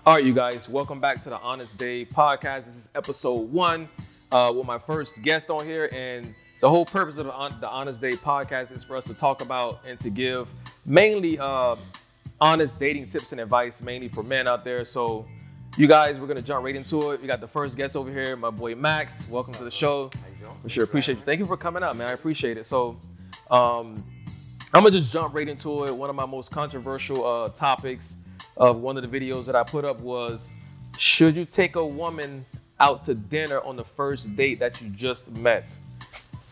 All right, you guys, welcome back to the Honest Day podcast. This is episode 1 with my first guest on here. And the whole purpose of the Honest Day podcast is for us to talk about and to give mainly honest dating tips and advice, mainly for men out there. So, you guys, we're going to jump right into it. We got the first guest over here, my boy Max. Welcome to the show. How you doing? For sure. Appreciate you. Thank you for coming out, man. I appreciate it. So, I'm going to just jump right into it. One of my most controversial topics of one of the videos that I put up was, should you take a woman out to dinner on the first date that you just met?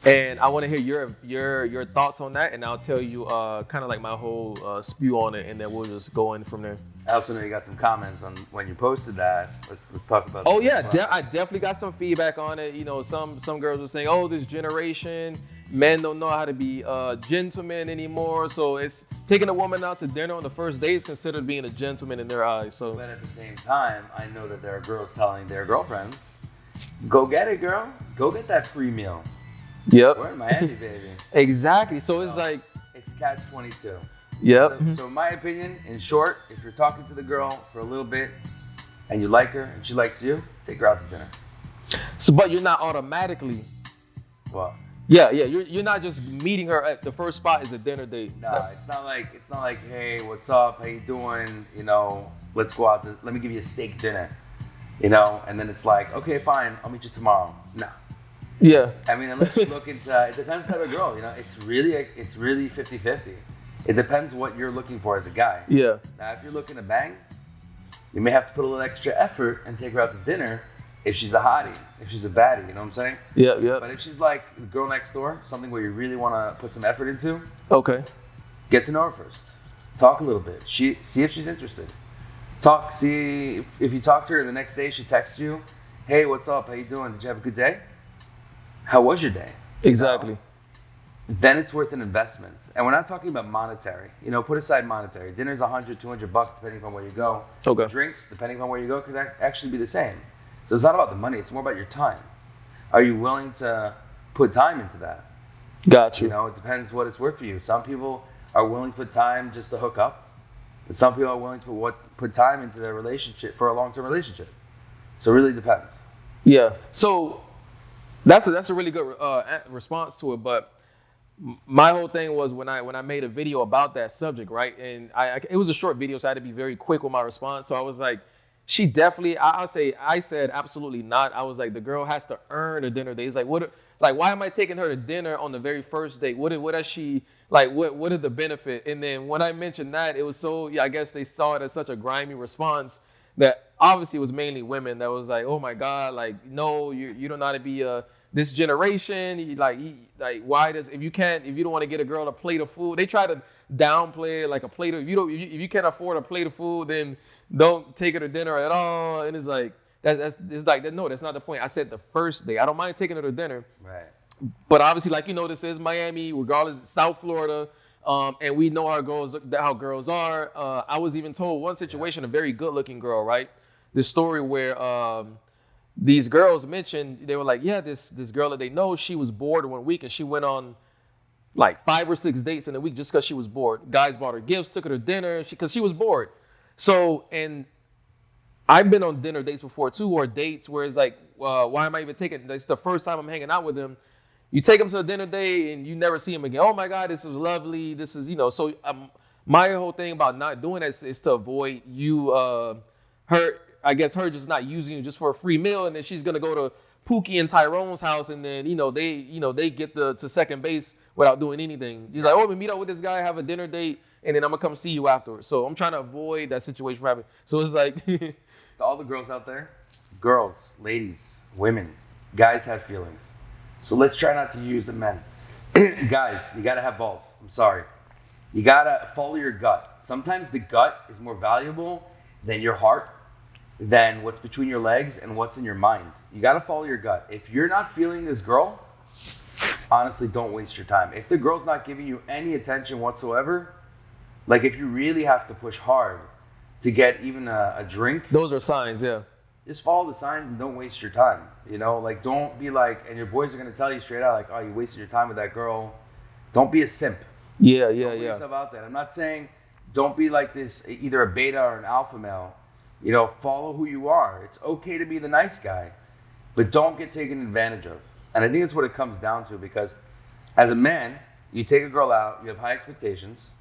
And I want to hear your thoughts on that, and I'll tell you kind of like my whole spew on it, and then we'll just go in from there. I also know you got some comments on when you posted that. Let's talk about. Oh yeah, I definitely got some feedback on it. You know, some girls were saying, "Oh, this generation, men don't know how to be gentlemen anymore." So it's taking a woman out to dinner on the first date is considered being a gentleman in their eyes. So, but at the same time, I know that there are girls telling their girlfriends, "Go get it, girl. Go get that free meal." yep, We're in Miami, baby. exactly. So it's like, It's catch-22. yep. So in my opinion, in short, if you're talking to the girl for a little bit and you like her and she likes you, take her out to dinner. So, but you're not automatically. Well, Yeah. You're not just meeting her at the first spot is a dinner date. nah, it's not like, hey, what's up? How you doing? You know, let's go out. Let me give you a steak dinner. You know, and then it's like, okay, fine, I'll meet you tomorrow. No. Yeah. I mean, unless you look into, it depends type of girl. You know, it's really 50-50. It depends what you're looking for as a guy. Yeah. Now, if you're looking to bang, you may have to put a little extra effort and take her out to dinner. If she's a hottie, if she's a baddie, you know what I'm saying? Yeah. But if she's like the girl next door, something where you really want to put some effort into, Okay. get to know her first. Talk a little bit. See if she's interested. See if you talk to her the next day, she texts you, hey, what's up? How you doing? Did you have a good day? How was your day? Exactly. Then it's worth an investment. And we're not talking about monetary. You know, put aside monetary. Dinner's $100, $200 depending on where you go. Okay. Drinks, depending on where you go, could actually be the same. So it's not about the money. It's more about your time. Are you willing to put time into that? Got you. You know, it depends what it's worth for you. Some people are willing to put time just to hook up. And some people are willing to put time into their relationship for a long-term relationship. So it really depends. Yeah. So that's a really good response to it. But my whole thing was when I made a video about that subject, right? And it was a short video, so I had to be very quick with my response. So I was like, she definitely. I said absolutely not. I was like, the girl has to earn a dinner date. It's like, why am I taking her to dinner on the very first date? What does she like? What are the benefit? And then when I mentioned that, it was so. Yeah, I guess they saw it as such a grimy response that obviously it was mainly women that was like, oh my God, like no, you don't know how to be this generation. Why if you don't want to get a girl a plate of food, they try to downplay like a plate of if you can't afford a plate of food, then don't take her to dinner at all. And it's like that's no, that's not the point. I said the first day. I don't mind taking her to dinner. Right. But obviously, like this is Miami, regardless, South Florida, and we know how girls are. I was even told one situation, a very good-looking girl, right? This story where these girls mentioned, they were like, yeah, this girl that they know, she was bored one week, and she went on like 5 or 6 dates in a week just because she was bored. Guys bought her gifts, took her to dinner, because she was bored. So, and I've been on dinner dates before too, or dates where it's like, why am I even taking? It's the first time I'm hanging out with them. You take them to a dinner date and you never see them again. Oh my God, this is lovely. This is, So my whole thing about not doing that is to avoid her just not using you just for a free meal, and then she's gonna go to Pookie and Tyrone's house, and then they get to second base without doing anything. He's like, oh, we meet up with this guy, have a dinner date, and then I'm gonna come see you afterwards. So I'm trying to avoid that situation from happening. So it's like, To all the girls out there, girls, ladies, women, guys have feelings. So let's try not to use the men. Guys, you gotta have balls. I'm sorry. You gotta follow your gut. Sometimes the gut is more valuable than your heart, than what's between your legs and what's in your mind. You gotta follow your gut. If you're not feeling this girl, honestly, don't waste your time. If the girl's not giving you any attention whatsoever, like if you really have to push hard to get even a drink, those are signs, yeah. just follow the signs and don't waste your time. Like don't be like, and your boys are gonna tell you straight out, like, oh, you wasted your time with that girl. Don't be a simp. Yeah. Don't put yourself out there. I'm not saying don't be like this, either a beta or an alpha male, You know, follow who you are. It's okay to be the nice guy, but don't get taken advantage of. And I think that's what it comes down to, because as a man, you take a girl out, you have high expectations,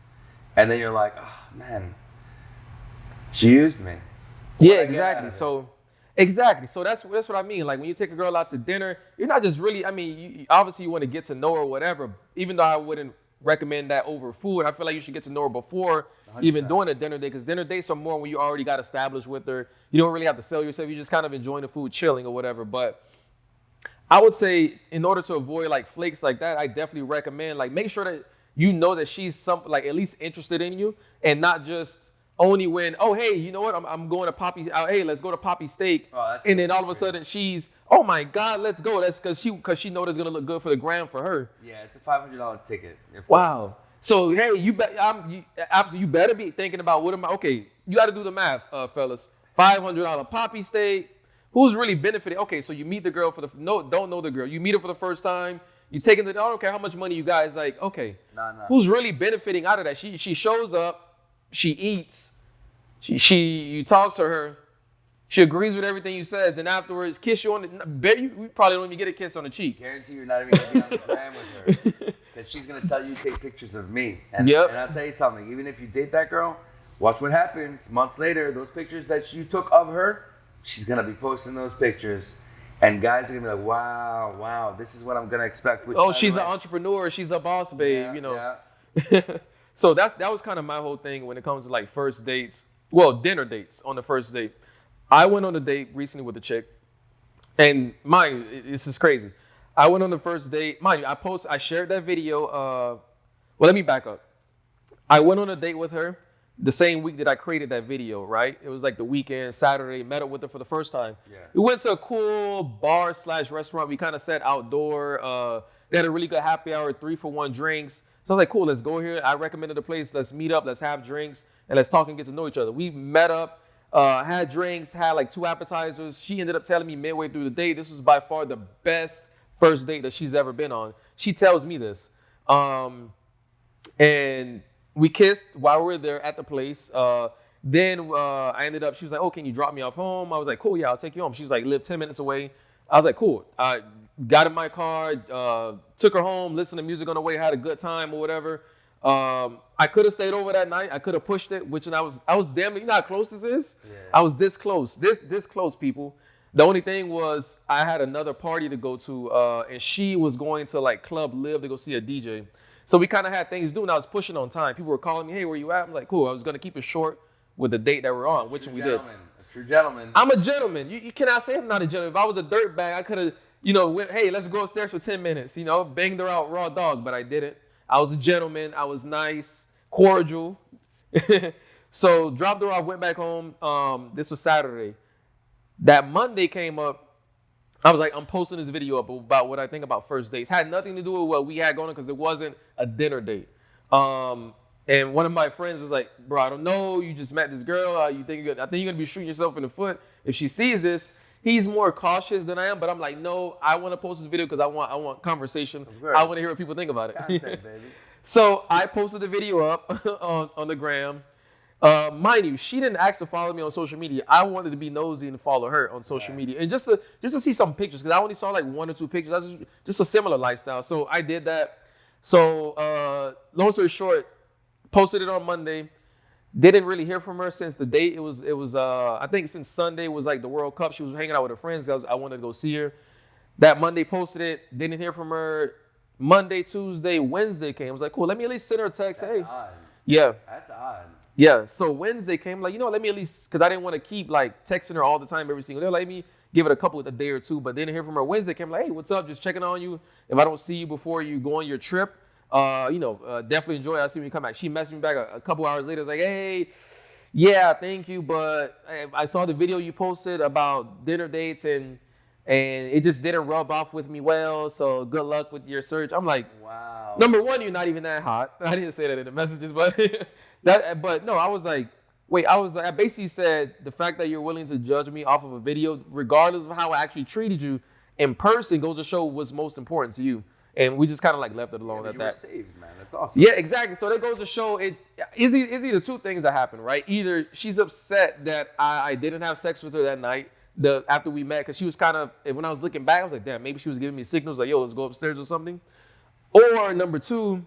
and then you're like, oh man, she used me. Yeah, What'd I get out exactly. of it? So, exactly. So that's what I mean. Like when you take a girl out to dinner, you're not just really. I mean, obviously you want to get to know her, or whatever. Even though I wouldn't recommend that over food, I feel like you should get to know her before even 100%. doing a dinner date. Because dinner dates are more when you already got established with her. You don't really have to sell yourself. You just kind of enjoying the food, chilling or whatever. But I would say in order to avoid like flakes like that, I definitely recommend like make sure that you know that she's like at least interested in you, and not just only when, oh hey, you know what, I'm going to Poppy, hey, let's go to Poppy Steak, Oh, that's and then so all of a sudden she's, oh my God, let's go. That's because she knows it's gonna look good for the gram for her. Yeah, it's a $500 ticket. Wow. So hey, you better be thinking about what am I? Okay, you got to do the math, fellas. $500 Poppy Steak. Who's really benefiting? Okay, so you meet the girl don't know the girl. You meet her for the first time. You take into, I don't care how much money you guys like. Okay, Nah. who's really benefiting out of that? She shows up, she eats, you talk to her, she agrees with everything you says, and afterwards kiss you on the. Bet you probably don't even get a kiss on the cheek. Guarantee you're not even gonna be on the gram with her, because she's gonna tell you to take pictures of me. And, Yep. and I'll tell you something. Even if you date that girl, watch what happens months later. Those pictures that you took of her, she's gonna be posting those pictures, and guys are gonna be like, wow, this is what I'm gonna expect. Which, Oh, by the she's way- an entrepreneur. She's a boss, babe. Yeah, you know. yeah. So that was kind of my whole thing when it comes to like first dates. Well, dinner dates on the first date. I went on a date recently with a chick, and mind you, this is crazy. I went on the first date. Mind you, I shared that video. Well, let me back up. I went on a date with her the same week that I created that video, right? It was like the weekend, Saturday, met up with her for the first time. Yeah. We went to a cool bar/restaurant. We kind of sat outdoor. They had a really good happy hour, 3-for-1 drinks. So I was like, cool, let's go here. I recommended a place. Let's meet up, let's have drinks, and let's talk and get to know each other. We met up, had drinks, had like 2 appetizers. She ended up telling me midway through the date, this was by far the best first date that she's ever been on. She tells me this. And we kissed while we were there at the place. Then I ended up, she was like, oh, can you drop me off home? I was like, cool, yeah, I'll take you home. She was like, live 10 minutes away. I was like, cool. I got in my car, took her home, listened to music on the way, had a good time or whatever. I could have stayed over that night. I could have pushed it, which I was damn, you know how close this is? Yeah. I was this close, this close, people. The only thing was I had another party to go to, and she was going to like Club Live to go see a DJ. So we kind of had things to do, and I was pushing on time. People were calling me, hey, where you at? I'm like, cool. I was going to keep it short with the date that we're on, which we did. A true gentleman. I'm a gentleman. You cannot say I'm not a gentleman. If I was a dirtbag, I could have, went, hey, let's go upstairs for 10 minutes, banged her out raw dog, but I didn't. I was a gentleman. I was nice, cordial. So dropped her off, went back home. This was Saturday. That Monday came up. I was like, I'm posting this video up about what I think about first dates. Had nothing to do with what we had going on because it wasn't a dinner date. And one of my friends was like, bro, I don't know. You just met this girl. I think you're going to be shooting yourself in the foot if she sees this. He's more cautious than I am, but I'm like, no, I want to post this video because I want conversation. course. I want to hear what people think about it. Content, baby. So I posted the video up on the gram. Mind you, she didn't ask to follow me on social media. I wanted to be nosy and follow her on social media, and just to see some pictures because I only saw like 1 or 2 pictures. That's just a similar lifestyle. So I did that. So long story short, posted it on Monday. Didn't really hear from her since the date. It was I think since Sunday was like the World Cup. She was hanging out with her friends. I wanted to go see her. That Monday posted it. Didn't hear from her. Monday, Tuesday, Wednesday came. I was like, cool. Let me at least send her a text. That's Hey, odd. yeah. That's odd. Yeah, so Wednesday came, like, let me at least, because I didn't want to keep, like, texting her all the time every single day. Let me give it a day or two, but didn't hear from her. Wednesday came, like, hey, what's up? Just checking on you. If I don't see you before you go on your trip, definitely enjoy it. I'll see when you come back. She messaged me back a couple hours later. It's like, hey, yeah, thank you, but I saw the video you posted about dinner dates, and it just didn't rub off with me well, so good luck with your search. I'm like, Wow. number one, you're not even that hot. I didn't say that in the messages, but but no, I was like, wait, I basically said the fact that you're willing to judge me off of a video, regardless of how I actually treated you in person, goes to show what's most important to you. and we just kind of like left it alone Yeah, at you were that. saved, man. That's awesome. Yeah, exactly. So that goes to show it is either two things that happen, right? Either she's upset that I didn't have sex with her that night, after we met, because she was kind of, when I was looking back, I was like, damn, maybe she was giving me signals like, yo, let's go upstairs or something. Or number two,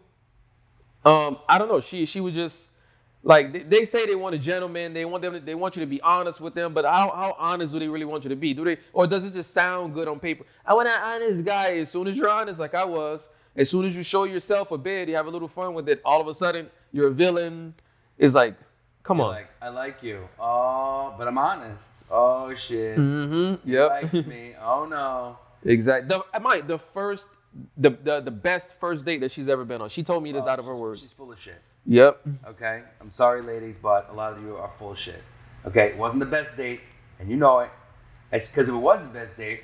I don't know, she would just like they say they want a gentleman, they want you to be honest with them, but how honest do they really want you to be? Do they, or does it just sound good on paper? I want an honest guy. As soon as you're honest, like I was, as soon as you show yourself a bit, you have a little fun with it, all of a sudden you're a villain. It's like, come You're on. like, I like you. Oh, but I'm honest. Oh shit. Mm-hmm. He Yep. likes me. Oh no. Exactly. The best first date that she's ever been on. She told me this out of her words. She's full of shit. Yep. Okay? I'm sorry, ladies, but a lot of you are full of shit. Okay? It wasn't the best date, and you know it. It's because if it was the best date,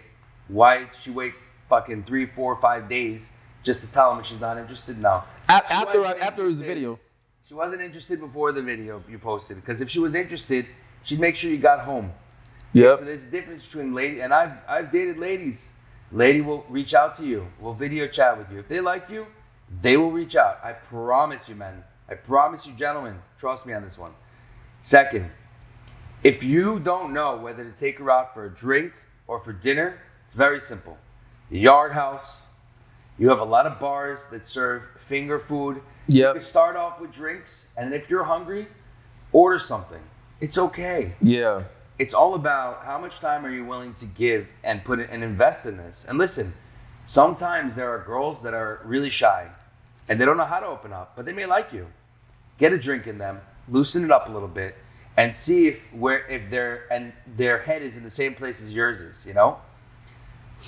why did she wait fucking 3, 4, 5 days just to tell him she's not interested? No. After his interested. video. She wasn't interested before the video you posted. Because if she was interested, she'd make sure you got home. Yep. So there's a difference between lady, and I've dated ladies. Lady will reach out to you, will video chat with you. If they like you, they will reach out. I promise you, men. I promise you, gentlemen. Trust me on this one. Second, if you don't know whether to take her out for a drink or for dinner, it's very simple. Yard House. You have a lot of bars that serve finger food. You Yep. can start off with drinks, and if you're hungry, order something. It's okay. Yeah. It's all about how much time are you willing to give and put it and invest in this. And listen, sometimes there are girls that are really shy and they don't know how to open up, but they may like you. Get a drink in them, loosen it up a little bit, and see if their head is in the same place as yours is, you know?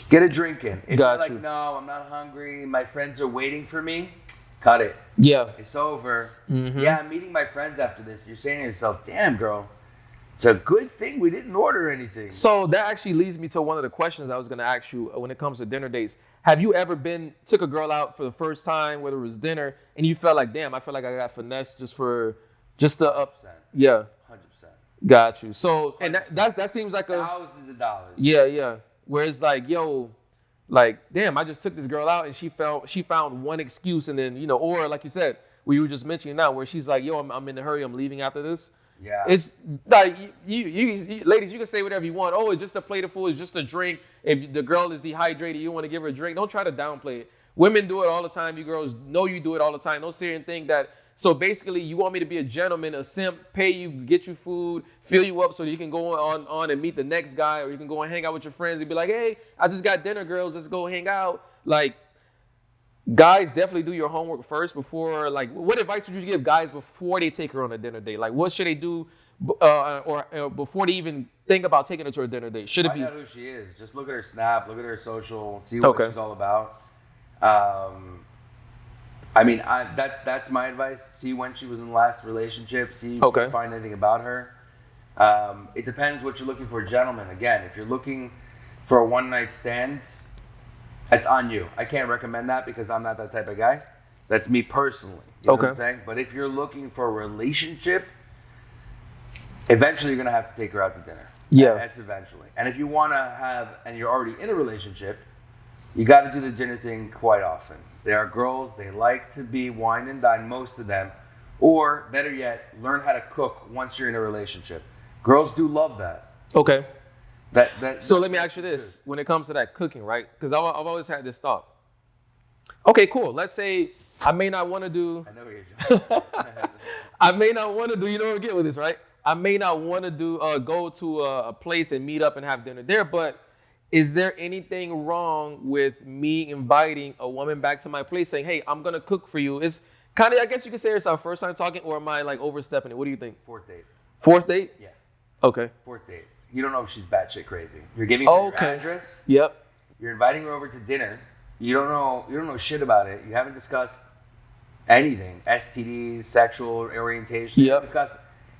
Get a drink in. If Got you're you. like, no, I'm not hungry, my friends are waiting for me, cut it. Yeah. It's over. Mhm. Yeah, I'm meeting my friends after this. You're saying to yourself, damn, girl, it's a good thing we didn't order anything. So that actually leads me to one of the questions I was going to ask you when it comes to dinner dates. Have you ever took a girl out for the first time, whether it was dinner, and you felt like, damn, I feel like I got finessed just to up? 100%. Yeah, 100%. got you. So, and that seems like a, Thousands of dollars. yeah. Where it's like, yo, like, damn, I just took this girl out and she found one excuse, and then, you know, or like you said, what you were just mentioning now, where she's like, yo, I'm in a hurry, I'm leaving after this. Yeah. It's like you ladies, you can say whatever you want. Oh, it's just a plate of food, it's just a drink. If the girl is dehydrated, you want to give her a drink. Don't try to downplay it. Women do it all the time. You girls know you do it all the time. Don't sit here and think that. So basically, you want me to be a gentleman, a simp, pay you, get you food, fill you up so that you can go on and meet the next guy, or you can go and hang out with your friends and be like, hey, I just got dinner, girls, let's go hang out. Like, guys, definitely do your homework first before, like, what advice would you give guys before they take her on a dinner date? Like, what should they do or before they even think about taking her to a dinner date? Should it Find be? out who she is. Just look at her Snap, look at her social, see what Okay. she's all about. I mean, that's my advice. See when she was in the last relationship. See if you Okay. can find anything about her. It depends what you're looking for, gentlemen. Again, if you're looking for a one-night stand, it's on you. I can't recommend that because I'm not that type of guy. That's me personally. You know what I'm Okay. saying? But if you're looking for a relationship, eventually you're gonna have to take her out to dinner. Yeah. That's eventually. And if you wanna and you're already in a relationship, you got to do the dinner thing quite often. There are girls, they like to be wine and dine, most of them. Or better yet, learn how to cook once you're in a relationship. Girls do love that. Okay. So let me that's ask you the this: truth. when it comes to that cooking, right? Because I've always had this thought. Okay, cool. Let's say I may not want to do. I know where you're going. I may not want to do. You know what I'm getting with this, right? I may not want to do go to a place and meet up and have dinner there. But is there anything wrong with me inviting a woman back to my place, saying, "Hey, I'm gonna cook for you"? It's kind of, I guess you could say it's our first time talking, or am I like overstepping it? What do you think? Fourth date. Fourth date? Yeah. Okay. Fourth date. You don't know if she's batshit crazy. You're giving her your Okay. address. Yep. You're inviting her over to dinner. You don't know shit about it. You haven't discussed anything. STDs, sexual orientation. You haven't Yep. discussed.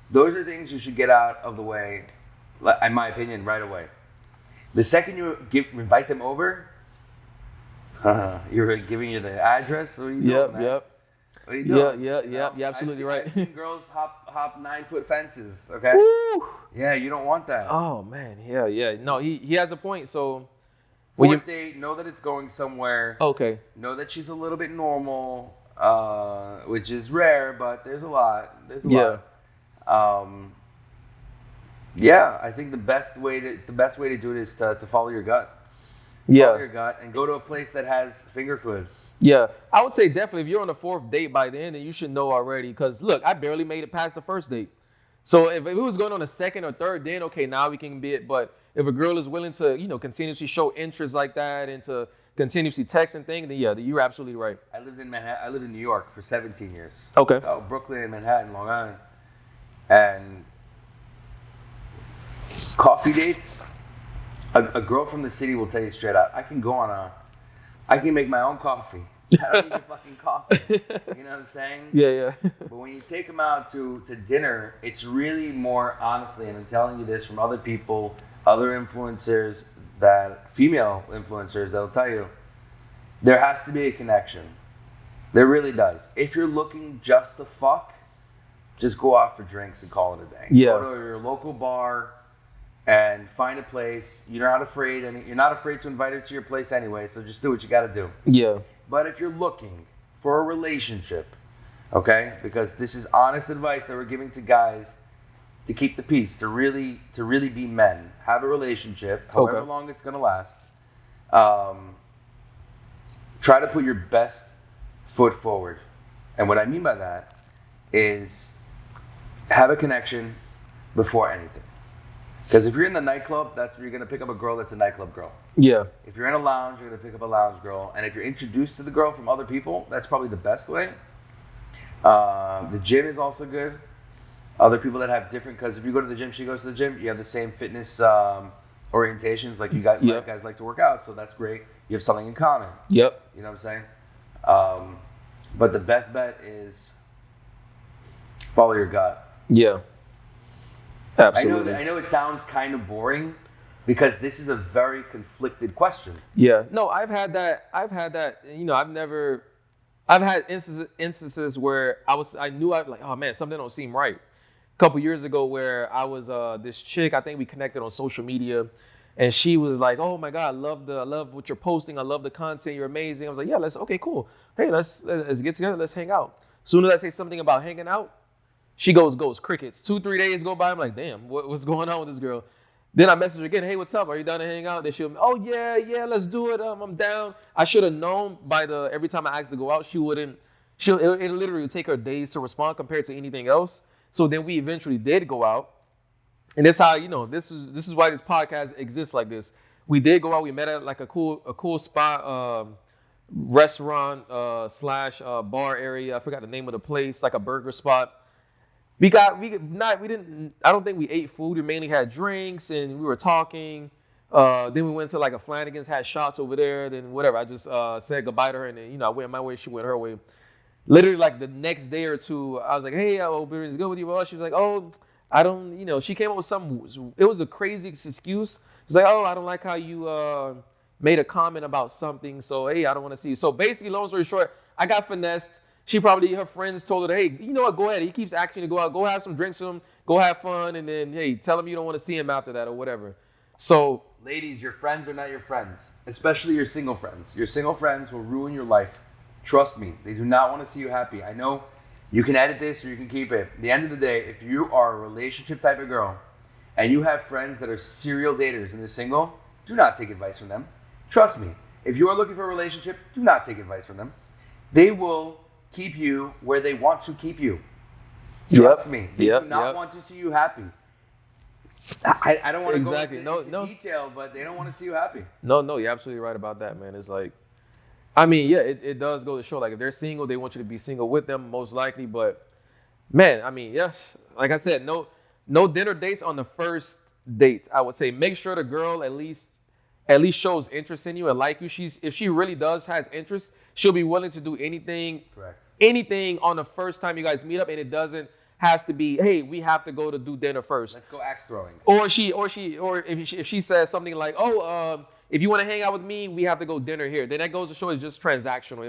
Those are things you should get out of the way, in my opinion, right away. The second you invite them over, you're giving you the address. What are you doing, man? Yep. What are you doing? Yeah. You know? You're absolutely I've right. seen girls hop 9-foot fences. Okay. Woo. Yeah, you don't want that. Oh man, yeah. No, he has a point. So Fourth date, know that it's going somewhere. Okay. Know that she's a little bit normal, which is rare, but there's a lot. There's a lot. Yeah, I think the best way to do it is to follow your gut. Follow your gut and go to a place that has finger food. Yeah, I would say definitely if you're on the fourth date by then, then you should know already. Because look, I barely made it past the first date. So if it was going on a second or third, then okay, now we can be it. But if a girl is willing to, continuously show interest like that and to continuously text and things, then yeah, you're absolutely right. I lived in Manhattan. I lived in New York for 17 years. Okay. So Brooklyn, Manhattan, Long Island, and coffee dates. A girl from the city will tell you straight out, I can make my own coffee. I don't need your fucking coffee. You know what I'm saying? Yeah. But when you take them out to dinner, it's really more honestly, and I'm telling you this from other people, other influencers, female influencers that'll tell you, there has to be a connection. There really does. If you're looking just to fuck, just go out for drinks and call it a day. Yeah. Go to your local bar and find a place. You're not afraid to invite her to your place anyway, so just do what you got to do. Yeah. But if you're looking for a relationship, okay, because this is honest advice that we're giving to guys to keep the peace, to really be men, have a relationship, however long it's gonna last. Try to put your best foot forward, and what I mean by that is have a connection before anything. Because if you're in the nightclub, that's where you're going to pick up a girl that's a nightclub girl. Yeah. If you're in a lounge, you're going to pick up a lounge girl. And if you're introduced to the girl from other people, that's probably the best way. The gym is also good. Other people that have different, because if you go to the gym, she goes to the gym, you have the same fitness orientations. Like you guys like to work out, so that's great. You have something in common. Yep. You know what I'm saying? But the best bet is follow your gut. Yeah. Absolutely. I know it sounds kind of boring because this is a very conflicted question. Yeah. No, I've had that. I've had instances where I knew like, oh man, something don't seem right. A couple years ago where I was this chick, I think we connected on social media, and she was like, oh my God, I love what you're posting. I love the content. You're amazing. I was like, yeah, okay, cool. Hey, let's get together. Let's hang out. Soon as I say something about hanging out, she goes crickets. 2-3 days go by. I'm like, damn, what's going on with this girl? Then I message her again. Hey, what's up? Are you down to hang out? Then she'll, oh yeah, let's do it. I'm down. I should have known every time I asked to go out, it literally would take her days to respond compared to anything else. So then we eventually did go out, and that's how this is why this podcast exists like this. We did go out. We met at like a cool spot, restaurant slash bar area. I forgot the name of the place, like a burger spot. I don't think we ate food. We mainly had drinks and we were talking. Then we went to like a Flanagan's, had shots over there. Then whatever, I just said goodbye to her, and then I went my way, she went her way. Literally like the next day or two, I was like, hey, I hope everything's good with you. Well, she was like, oh, I don't, she came up with it was a crazy excuse. She's like, oh, I don't like how you made a comment about something. So, hey, I don't want to see you. So basically, long story short, I got finessed. Her friends told her, hey, you know what, go ahead. He keeps asking you to go out. Go have some drinks with him. Go have fun. And then, hey, tell him you don't want to see him after that or whatever. So, ladies, your friends are not your friends, especially your single friends. Your single friends will ruin your life. Trust me. They do not want to see you happy. I know you can edit this or you can keep it. At the end of the day, if you are a relationship type of girl and you have friends that are serial daters and they're single, do not take advice from them. Trust me. If you are looking for a relationship, do not take advice from them. They will keep you where they want to keep you. Trust me. They do not want to see you happy. I don't want to go into detail, but they don't want to see you happy. No, you're absolutely right about that, man. It's like, I mean, yeah, it does go to show, like, if they're single, they want you to be single with them, most likely. But, man, I mean, yes, like I said, no dinner dates on the first dates. I would say make sure the girl at least shows interest in you and like you. If she really has interest, she'll be willing to do anything. Correct. Anything on the first time you guys meet up, and it has to be, hey, we have to go to do dinner first. Let's go axe throwing. Or if she says something like, oh, if you want to hang out with me, we have to go dinner here. Then that goes to show it's just transactional.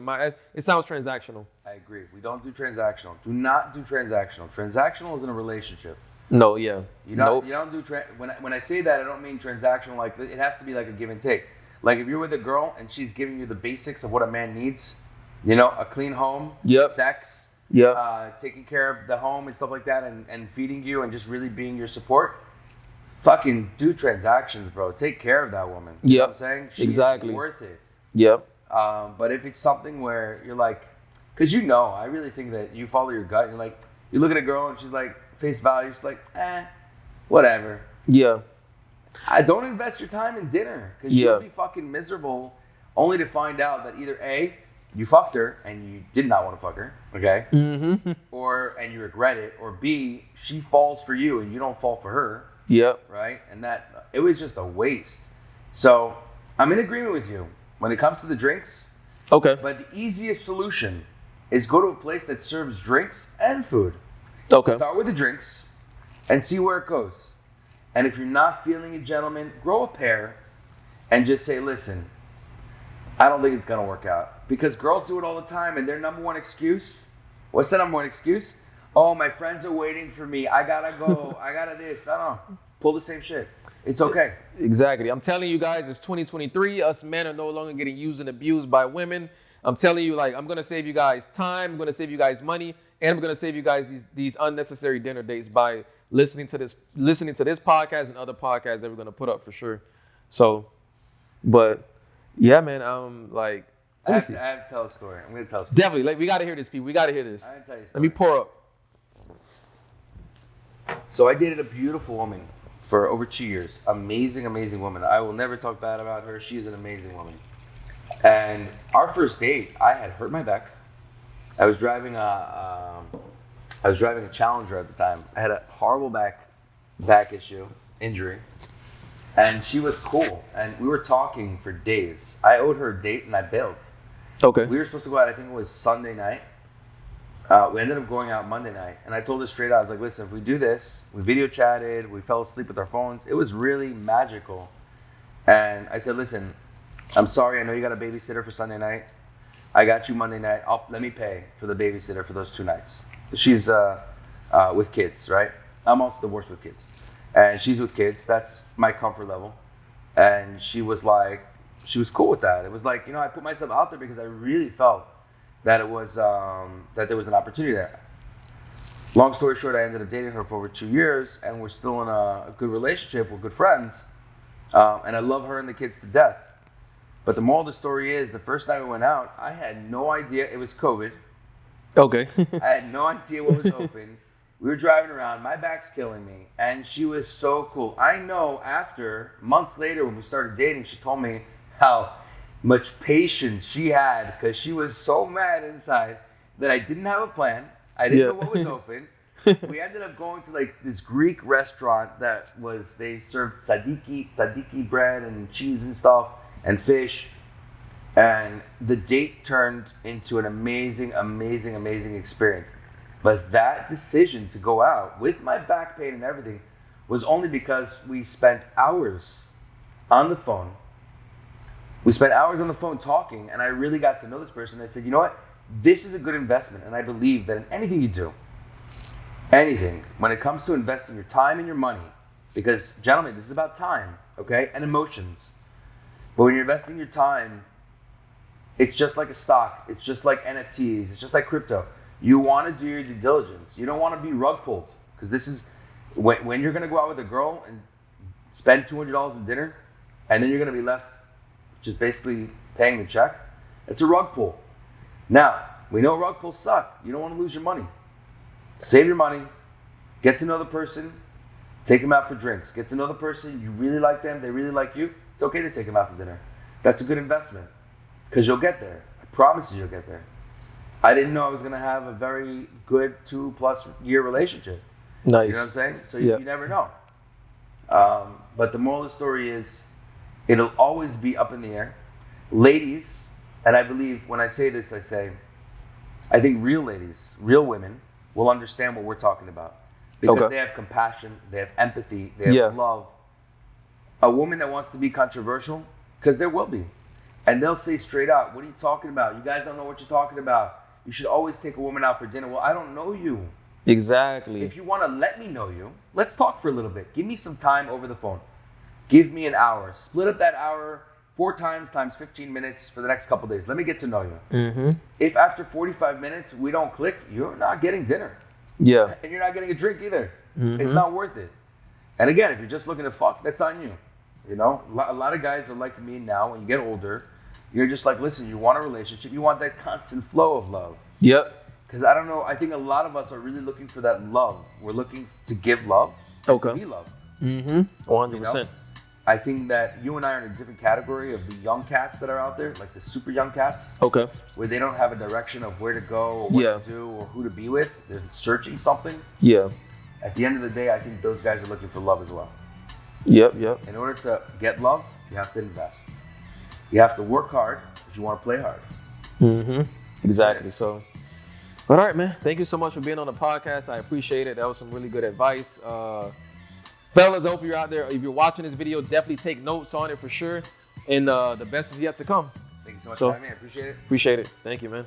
It sounds transactional. I agree. We don't do transactional. Do not do transactional. Transactional is in a relationship. No, yeah. You don't do when I say that, I don't mean transactional like it has to be like a give and take. Like if you're with a girl and she's giving you the basics of what a man needs, you know, a clean home, Yep. sex, taking care of the home and stuff like that, and feeding you and just really being your support. Fucking do transactions, bro. Take care of that woman. You know what I'm saying? She's exactly worth it. Yep. But if it's something where you're like, because you know, I really think that you follow your gut. You're like, you look at a girl and she's like, face value, she's like, whatever. Yeah. I don't invest your time in dinner because you'll be fucking miserable only to find out that either A, you fucked her and you did not want to fuck her, okay? Mm-hmm. And you regret it, or B, she falls for you and you don't fall for her. Yep. Right? And that, it was just a waste. So I'm in agreement with you when it comes to the drinks. Okay. But the easiest solution is go to a place that serves drinks and food. Okay. Start with the drinks and see where it goes. And if you're not feeling it, gentlemen, grow a pair and just say, listen, I don't think it's going to work out. Because girls do it all the time, and their number one excuse, what's the number one excuse? Oh, my friends are waiting for me. I got to go. I got to this. No. Pull the same shit. It's okay. Exactly. I'm telling you guys, it's 2023. Us men are no longer getting used and abused by women. I'm telling you, like, I'm going to save you guys time. I'm going to save you guys money. And I'm going to save you guys these unnecessary dinner dates by listening to this podcast and other podcasts that we're going to put up for sure. So, but yeah, man, like, I have to tell a story. I'm going to tell a story. Definitely. Like, we got to hear this, people. We got to hear this. I tell you a story. Let me pour up. So I dated a beautiful woman for over 2 years. Amazing, amazing woman. I will never talk bad about her. She is an amazing woman. And our first date, I had hurt my back. I was driving a Challenger at the time. I had a horrible back injury. And she was cool. And we were talking for days. I owed her a date and I bailed. Okay. We were supposed to go out, I think it was Sunday night. We ended up going out Monday night. And I told her straight out, I was like, listen, if we do this, we video chatted, we fell asleep with our phones. It was really magical. And I said, listen, I'm sorry, I know you got a babysitter for Sunday night. I got you Monday night. Let me pay for the babysitter for those 2 nights. She's with kids, right? I'm also divorced with kids. And she's with kids. That's my comfort level. And she was cool with that. It was like, I put myself out there because I really felt that it was, that there was an opportunity there. Long story short, I ended up dating her for over 2 years, and we're still in a good relationship. We're good friends. And I love her and the kids to death. But the moral of the story is, the first night we went out, I had no idea it was COVID. Okay. I had no idea what was open. We were driving around. My back's killing me. And she was so cool. I know after, months later when we started dating, she told me how much patience she had because she was so mad inside that I didn't have a plan. I didn't know what was open. We ended up going to like this Greek restaurant they served tzatziki bread and cheese and stuff. And fish, and the date turned into an amazing, amazing, amazing experience. But that decision to go out with my back pain and everything was only because we spent hours on the phone. We spent hours on the phone talking, and I really got to know this person. I said, you know what? This is a good investment, and I believe that in anything you do, when it comes to investing your time and your money, because, gentlemen, this is about time, okay, and emotions. But when you're investing your time, it's just like a stock. It's just like NFTs. It's just like crypto. You want to do your due diligence. You don't want to be rug pulled. Because this is, when you're going to go out with a girl and spend $200 in dinner, and then you're going to be left just basically paying the check, it's a rug pull. Now, we know rug pulls suck. You don't want to lose your money. Save your money. Get to know the person. Take them out for drinks. Get to know the person. You really like them. They really like you. It's okay to take them out to dinner. That's a good investment because you'll get there. I promise you'll get there. I didn't know I was going to have a very good 2+ year relationship. Nice. You know what I'm saying? So you never know. But the moral of the story is it'll always be up in the air. Ladies, and I believe when I say this, I think real ladies, real women will understand what we're talking about. Because they have compassion, they have empathy, they have love. A woman that wants to be controversial, because there will be. And they'll say straight out, what are you talking about? You guys don't know what you're talking about. You should always take a woman out for dinner. Well, I don't know you. Exactly. If you want to let me know you, let's talk for a little bit. Give me some time over the phone. Give me an hour. Split up that hour 4 times 15 minutes for the next couple days. Let me get to know you. If after 45 minutes we don't click, you're not getting dinner. Yeah. And you're not getting a drink either. It's not worth it. And again, if you're just looking to fuck, that's on you. You know, a lot of guys are like me now. When you get older, you're just like, listen, you want a relationship. You want that constant flow of love. Yep. Because I don't know, I think a lot of us are really looking for that love. We're looking to give love, and to be loved. 100%. You know? I think that you and I are in a different category of the young cats that are out there, like the super young cats. Okay. Where they don't have a direction of where to go or what to do or who to be with. They're searching something. Yeah. At the end of the day, I think those guys are looking for love as well. Yep. In order to get love, you have to invest. You have to work hard if you want to play hard. Exactly. So, but all right, man. Thank you so much for being on the podcast. I appreciate it. That was some really good advice. Fellas, I hope you're out there. If you're watching this video, definitely take notes on it for sure. And the best is yet to come. Thank you so much for having me. I appreciate it. Appreciate it. Thank you, man.